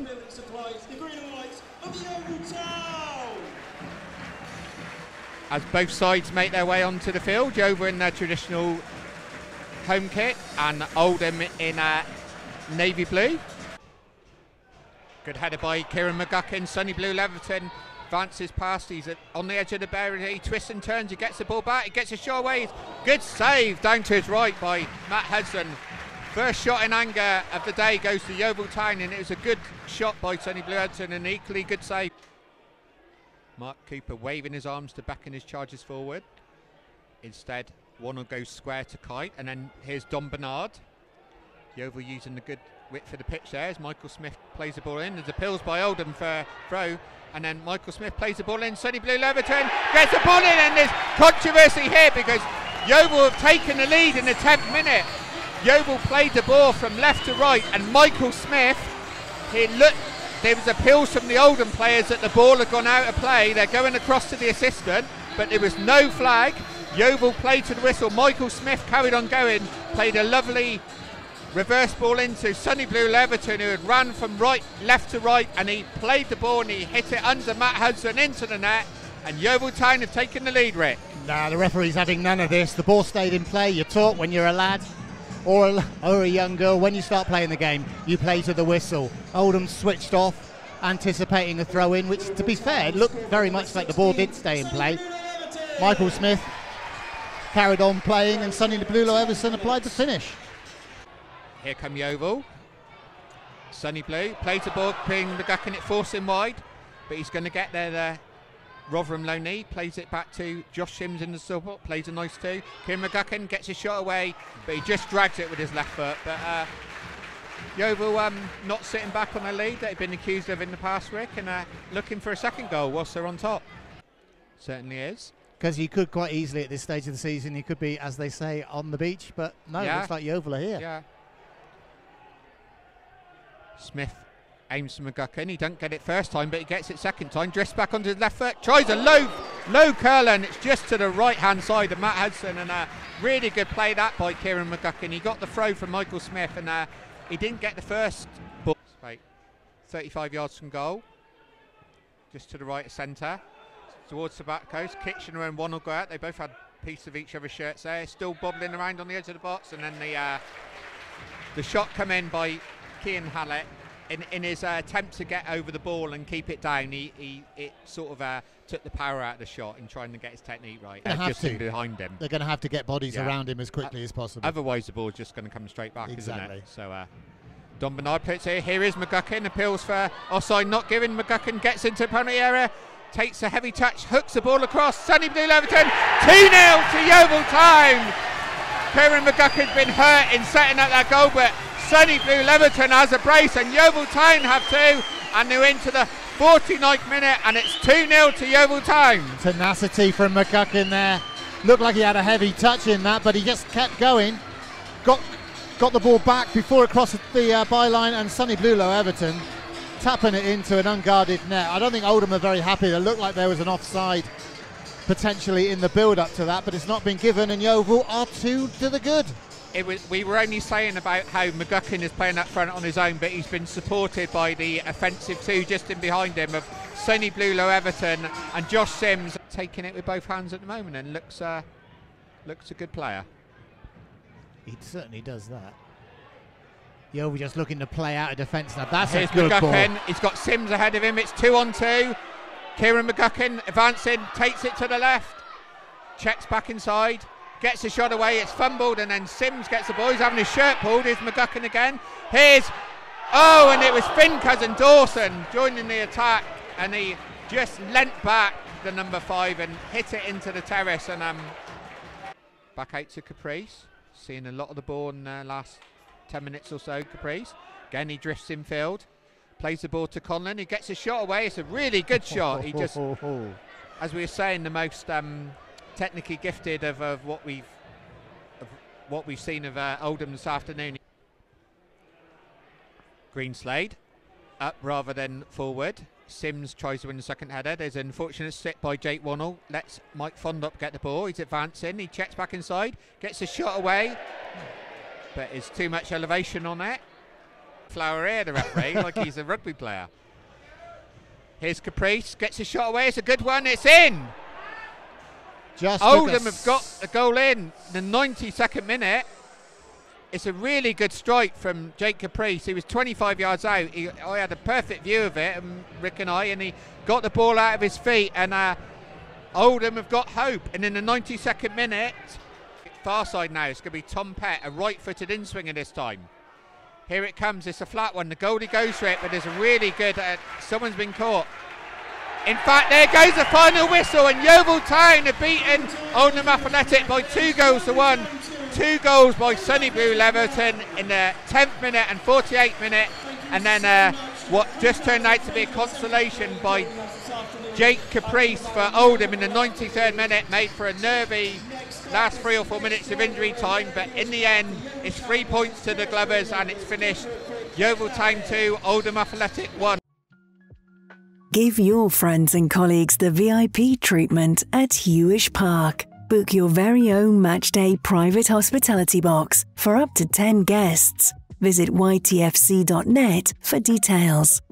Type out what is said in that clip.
building supplies, the green and whites of Yeovil Town. As both sides make their way onto the field, Yeovil in their traditional home kit and Oldham in navy blue. Good header by Kieran McGuckin. Sonny Blu Lo-Everton advances past. He's on the edge of the barrier. He twists and turns. He gets the ball back. He gets a shot away. Good save down to his right by Matt Hudson. First shot in anger of the day goes to Yeovil Town, and it was a good shot by Sonny Blu Lo-Everton and an equally good save. Mark Cooper waving his arms to beckon his charges forward. Instead, one will go square to Kite, and then here's Don Bernard. Yeovil using the good width for the pitch there as Michael Smith plays the ball in. There's appeals by Oldham for throw, and then Michael Smith plays the ball in. Sonny Blu Lo-Everton gets the ball in, and there's controversy here because Yeovil have taken the lead in the 10th minute. Yeovil played the ball from left to right, and Michael Smith, there was appeals from the Oldham players that the ball had gone out of play. They're going across to the assistant, but there was no flag. Yeovil played to the whistle. Michael Smith carried on going, played a lovely reverse ball into Sonny Blu Lo-Everton, who had ran from left to right, and he played the ball and he hit it under Matt Hudson into the net, and Yeovil Town have taken the lead, Rick. Nah, the referee's having none of this. The ball stayed in play. You're taught when you're a lad or a young girl, when you start playing the game, you play to the whistle. Oldham switched off, anticipating a throw in, which, to be fair, looked very much like the ball did stay in play. Michael Smith carried on playing, and Sonny Blu Lo-Everton applied the finish. Here come Yeovil. Sonny Blu plays the ball, ping McGuckin, it forced him wide, but he's going to get there. Rotherham low knee plays it back to Josh Sims in the support, plays a nice two. Kieran McGuckin gets a shot away, but he just drags it with his left foot. But Yeovil not sitting back on their lead that they've been accused of in the past, Rick, and looking for a second goal whilst they're on top. Certainly is. Because you could quite easily at this stage of the season, you could be, as they say, on the beach, but no, yeah. It looks like Yeovil are here. Yeah. Smith aims for McGuckin. He don't get it first time, but he gets it second time. Drifts back onto his left foot. Tries a low curler, and it's just to the right-hand side of Matt Hudson. And really good play that by Kieran McGuckin. He got the throw from Michael Smith, and he didn't get the first ball. Right, 35 yards from goal. Just to the right of centre. Towards the back coast. Kitchener and one will go out. They both had a piece of each other's shirts there. Still bobbling around on the edge of the box, and then the shot come in by Cian Hallett. In his attempt to get over the ball and keep it down, it sort of took the power out of the shot in trying to get his technique right. Just behind him. They're going to have to get bodies around him as quickly as possible. Otherwise, the ball's just going to come straight back, exactly. Isn't it? So Don Bernard puts it. Here is McGuckin. Appeals for offside not given. McGuckin gets into the penalty area. Takes a heavy touch. Hooks the ball across. Sonny Blu Lo-Everton. 2-0 to Yeovil Town. Kieran McGuckin's been hurt in setting up that goal, but Sonny Blu Lo-Everton has a brace, and Yeovil Town have two, and they're into the 49th minute, and it's 2-0 to Yeovil Town. Tenacity from McGuckin there. Looked like he had a heavy touch in that, but he just kept going. Got the ball back before it crossed the byline, and Sonny Blu Lo-Everton tapping it into an unguarded net. I don't think Oldham are very happy. It looked like there was an offside potentially in the build-up to that, but it's not been given, and Yeovil are two to the good. We were only saying about how McGuckin is playing up front on his own, but he's been supported by the offensive two just in behind him of Sonny Blu Lo-Everton and Josh Sims, taking it with both hands at the moment, and looks a good player. He certainly does that. Yeovil just looking to play out of defence now. That's Here's a good McGuckin. ball. He's got Sims ahead of him. It's 2-on-2. Kieran McGuckin advancing, takes it to the left, checks back inside. Gets a shot away, it's fumbled, and then Sims gets the ball. He's having his shirt pulled. Here's McGuckin again. And it was Finn Cousin Dawson joining the attack, and he just leant back, the number 5, and hit it into the terrace. And back out to Caprice, seeing a lot of the ball in the last 10 minutes or so. Caprice again, he drifts in field, plays the ball to Conlon. He gets a shot away. It's a really good shot. He just, as we were saying, the most technically gifted of what we've seen of Oldham this afternoon. Greenslade up rather than forward. Sims tries to win the second header. There's an unfortunate slip by Jake Wannell. Lets Mike Fondop get the ball. He's advancing. He checks back inside. Gets a shot away, but it's too much elevation on it. Flower here, the referee, like he's a rugby player. Here's Caprice, gets a shot away, it's a good one, it's in! Oldham have got the goal in the 92nd minute. It's a really good strike from Jake Caprice. He was 25 yards out. I had a perfect view of it, Rick and I, and he got the ball out of his feet, and Oldham have got hope. And in the 92nd minute, far side now, it's going to be Tom Pett, a right-footed in-swinger this time. Here it comes, it's a flat one. The goalie goes for it, but there's a really good, someone's been caught. In fact, there goes the final whistle, and Yeovil Town have beaten Oldham Athletic by 2-1. 2 goals by Sonny Blu Lo-Everton in the 10th minute and 48th minute, and then what just turned out to be a consolation by Jake Caprice for Oldham in the 93rd minute, made for a nervy last 3 or 4 minutes of injury time, but in the end it's 3 points to the Glovers, and it's finished Yeovil Town 2, Oldham Athletic 1. Give your friends and colleagues the VIP treatment at Hewish Park. Book your very own matchday private hospitality box for up to 10 guests. Visit ytfc.net for details.